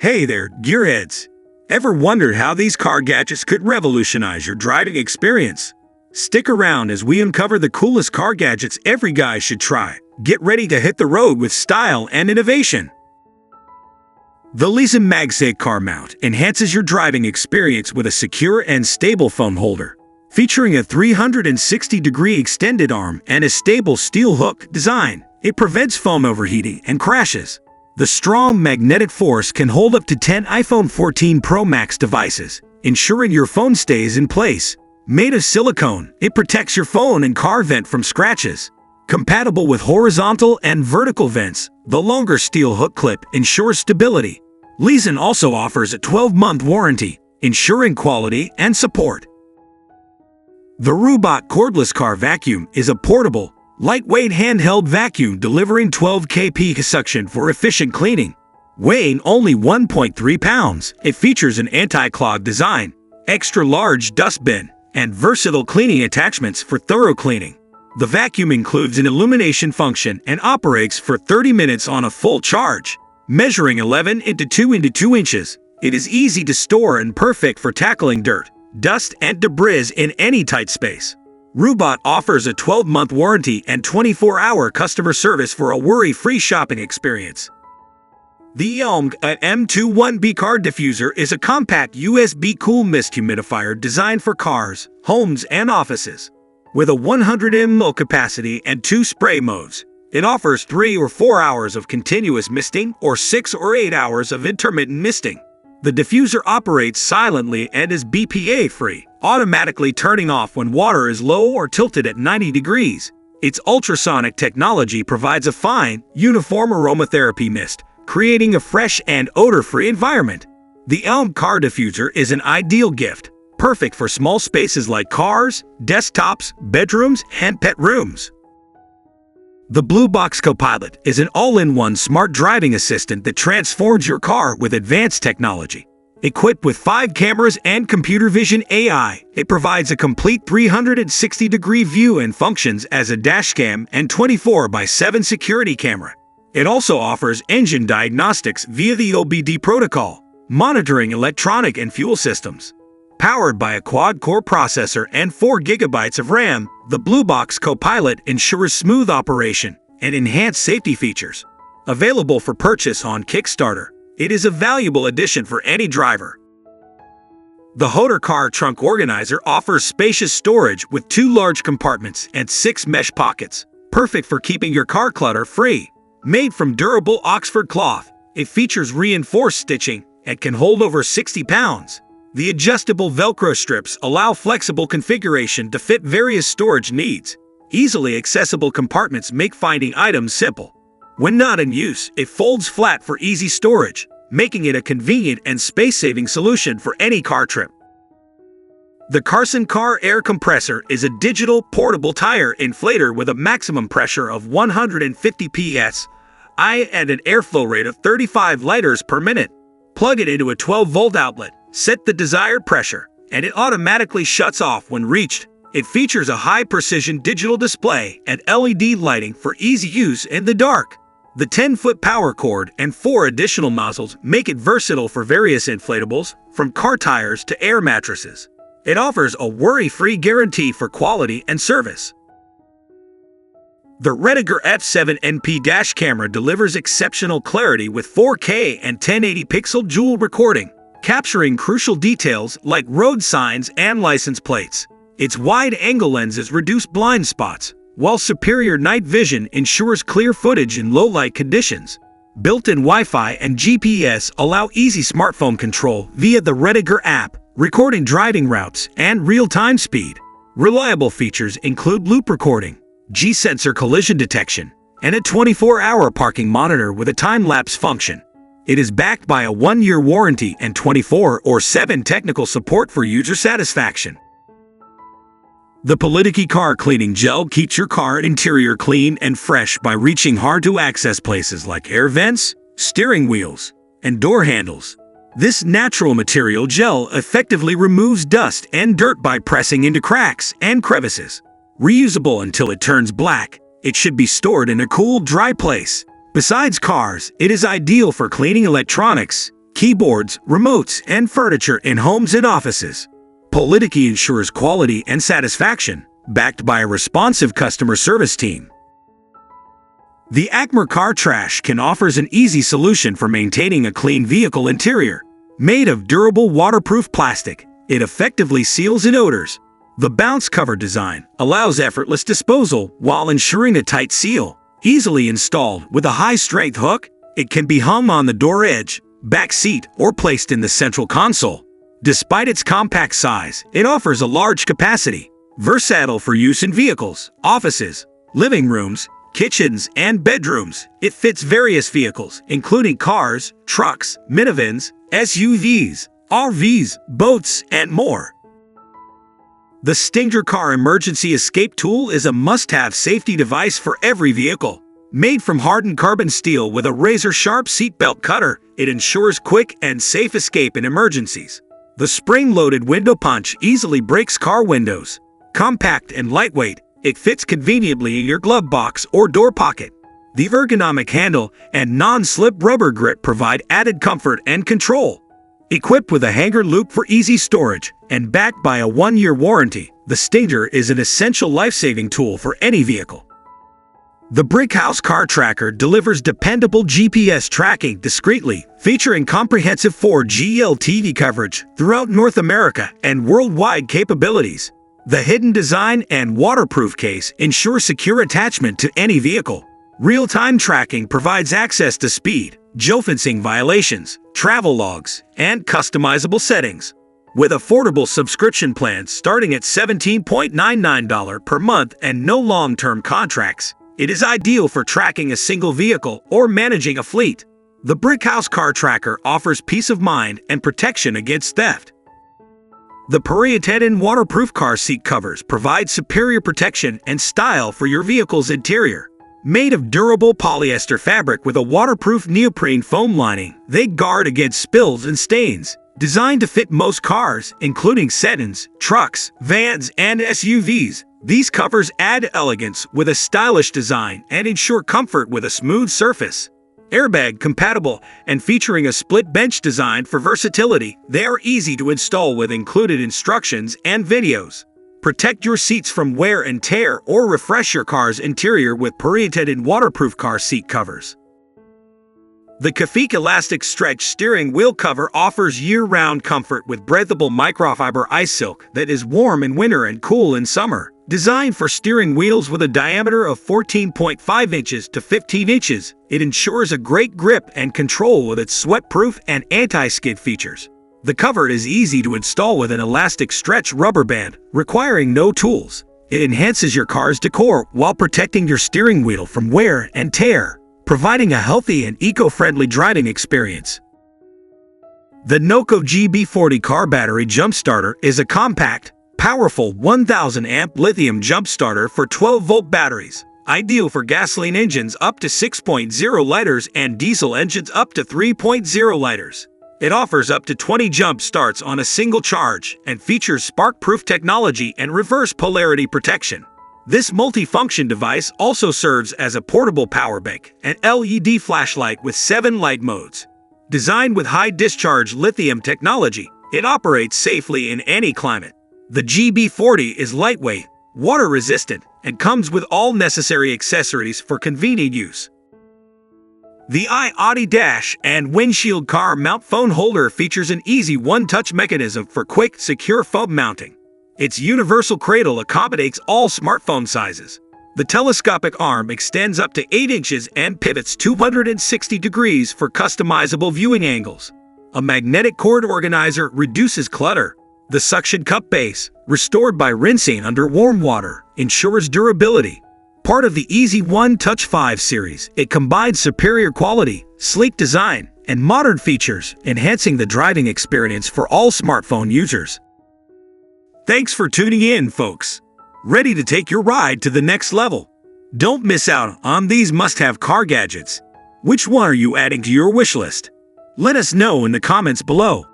Hey there, gearheads! Ever wondered how these car gadgets could revolutionize your driving experience? Stick around as we uncover the coolest car gadgets every guy should try. Get ready to hit the road with style and innovation. The LISEN MAGSAFE car mount enhances your driving experience with a secure and stable phone holder. Featuring a 360-degree extended arm and a stable steel hook design, it prevents phone overheating and crashes. The strong magnetic force can hold up to 10 iPhone 14 Pro Max devices, ensuring your phone stays in place. Made of silicone, it protects your phone and car vent from scratches. Compatible with horizontal and vertical vents, the longer steel hook clip ensures stability. LISEN also offers a 12-month warranty, ensuring quality and support. The RUBOT cordless car vacuum is a portable, lightweight handheld vacuum delivering 12 kp suction for efficient cleaning. Weighing only 1.3 pounds, it features an anti-clog design, extra-large dustbin, and versatile cleaning attachments for thorough cleaning. The vacuum includes an illumination function and operates for 30 minutes on a full charge. Measuring 11 into 2 into 2 inches, it is easy to store and perfect for tackling dirt, dust, and debris in any tight space. RUBOT offers a 12-month warranty and 24-hour customer service for a worry-free shopping experience. The AOMCK M21B car diffuser is a compact USB cool mist humidifier designed for cars, homes, and offices. With a 100 ml capacity and 2 spray modes, it offers 3 or 4 hours of continuous misting or 6 or 8 hours of intermittent misting. The diffuser operates silently and is BPA-free, automatically turning off when water is low or tilted at 90 degrees. Its ultrasonic technology provides a fine, uniform aromatherapy mist, creating a fresh and odor-free environment. The AOMCK car diffuser is an ideal gift, perfect for small spaces like cars, desktops, bedrooms, and pet rooms. The BLUEBOX Copilot is an all-in-one smart driving assistant that transforms your car with advanced technology. Equipped with 5 cameras and computer vision AI, it provides a complete 360-degree view and functions as a dashcam and 24/7 security camera. It also offers engine diagnostics via the OBD protocol, monitoring electronic and fuel systems. Powered by a quad-core processor and 4 GB of RAM, the BLUEBOX Copilot ensures smooth operation and enhanced safety features. Available for purchase on Kickstarter, it is a valuable addition for any driver. The HOTOR car trunk organizer offers spacious storage with 2 large compartments and 6 mesh pockets, perfect for keeping your car clutter-free. Made from durable Oxford cloth, it features reinforced stitching and can hold over 60 pounds. The adjustable Velcro strips allow flexible configuration to fit various storage needs. Easily accessible compartments make finding items simple. When not in use, it folds flat for easy storage, making it a convenient and space-saving solution for any car trip. The Carson Car Air Compressor is a digital, portable tire inflator with a maximum pressure of 150 psi and an airflow rate of 35 liters per minute. Plug it into a 12-volt outlet, set the desired pressure, and it automatically shuts off when reached. It features a high-precision digital display and LED lighting for easy use in the dark. The 10-foot power cord and 4 additional nozzles make it versatile for various inflatables, from car tires to air mattresses. It offers a worry-free guarantee for quality and service. The REDTIGER F7NP dash camera delivers exceptional clarity with 4K and 1080 pixel dual recording, capturing crucial details like road signs and license plates. Its wide-angle lenses reduce blind spots, while superior night vision ensures clear footage in low-light conditions. Built-in Wi-Fi and GPS allow easy smartphone control via the REDTIGER app, recording driving routes and real-time speed. Reliable features include loop recording, G-sensor collision detection, and a 24-hour parking monitor with a time-lapse function. It is backed by a 1-year warranty and 24/7 technical support for user satisfaction. The PULIDIKI car cleaning gel keeps your car interior clean and fresh by reaching hard-to-access places like air vents, steering wheels, and door handles. This natural material gel effectively removes dust and dirt by pressing into cracks and crevices. Reusable until it turns black, it should be stored in a cool, dry place. Besides cars, it is ideal for cleaning electronics, keyboards, remotes, and furniture in homes and offices. PULIDIKI ensures quality and satisfaction, backed by a responsive customer service team. The ACCMOR car trash can offers an easy solution for maintaining a clean vehicle interior. Made of durable waterproof plastic, it effectively seals in odors. The bounce cover design allows effortless disposal while ensuring a tight seal. Easily installed with a high-strength hook, it can be hung on the door edge, back seat, or placed in the central console. Despite its compact size, it offers a large capacity, versatile for use in vehicles, offices, living rooms, kitchens, and bedrooms. It fits various vehicles, including cars, trucks, minivans, SUVs, RVs, boats, and more. The Stinger Car Emergency Escape Tool is a must-have safety device for every vehicle. Made from hardened carbon steel with a razor-sharp seatbelt cutter, it ensures quick and safe escape in emergencies. The spring-loaded window punch easily breaks car windows. Compact and lightweight, it fits conveniently in your glove box or door pocket. The ergonomic handle and non-slip rubber grip provide added comfort and control. Equipped with a hanger loop for easy storage and backed by a 1-year warranty, the Stinger is an essential life-saving tool for any vehicle. The BRICKHOUSE car tracker delivers dependable GPS tracking discreetly, featuring comprehensive 4G LTE coverage throughout North America and worldwide capabilities. The hidden design and waterproof case ensure secure attachment to any vehicle. Real-time tracking provides access to speed, geofencing violations, travel logs, and customizable settings. With affordable subscription plans starting at $17.99 per month and no long-term contracts, it is ideal for tracking a single vehicle or managing a fleet. The BRICKHOUSE car tracker offers peace of mind and protection against theft. The PARIITADIN waterproof car seat covers provide superior protection and style for your vehicle's interior. Made of durable polyester fabric with a waterproof neoprene foam lining, they guard against spills and stains. Designed to fit most cars, including sedans, trucks, vans, and SUVs, these covers add elegance with a stylish design and ensure comfort with a smooth surface. Airbag compatible and featuring a split bench design for versatility, they are easy to install with included instructions and videos. Protect your seats from wear and tear or refresh your car's interior with PARIITADIN waterproof car seat covers. The KAFEEK Elastic Stretch Steering Wheel Cover offers year-round comfort with breathable microfiber ice silk that is warm in winter and cool in summer. Designed for steering wheels with a diameter of 14.5 inches to 15 inches, it ensures a great grip and control with its sweat-proof and anti-skid features. The cover is easy to install with an elastic stretch rubber band, requiring no tools. It enhances your car's decor while protecting your steering wheel from wear and tear, providing a healthy and eco-friendly driving experience. The NOCO GB40 car battery jump starter is a compact, powerful 1000 amp lithium jump starter for 12-volt batteries, ideal for gasoline engines up to 6.0 liters and diesel engines up to 3.0 liters. It offers up to 20 jump starts on a single charge and features spark-proof technology and reverse polarity protection. This multi-function device also serves as a portable power bank and LED flashlight with 7 light modes. Designed with high-discharge lithium technology, it operates safely in any climate. The GB40 is lightweight, water-resistant, and comes with all necessary accessories for convenient use. The IOTTIE dash and windshield car mount phone holder features an easy one-touch mechanism for quick, secure phone mounting. Its universal cradle accommodates all smartphone sizes. The telescopic arm extends up to 8 inches and pivots 260 degrees for customizable viewing angles. A magnetic cord organizer reduces clutter. The suction cup base, restored by rinsing under warm water, ensures durability. Part of the Easy One Touch 5 series, it combines superior quality, sleek design, and modern features, enhancing the driving experience for all smartphone users. Thanks for tuning in, folks. Ready to take your ride to the next level? Don't miss out on these must-have car gadgets. Which one are you adding to your wish list? Let us know in the comments below.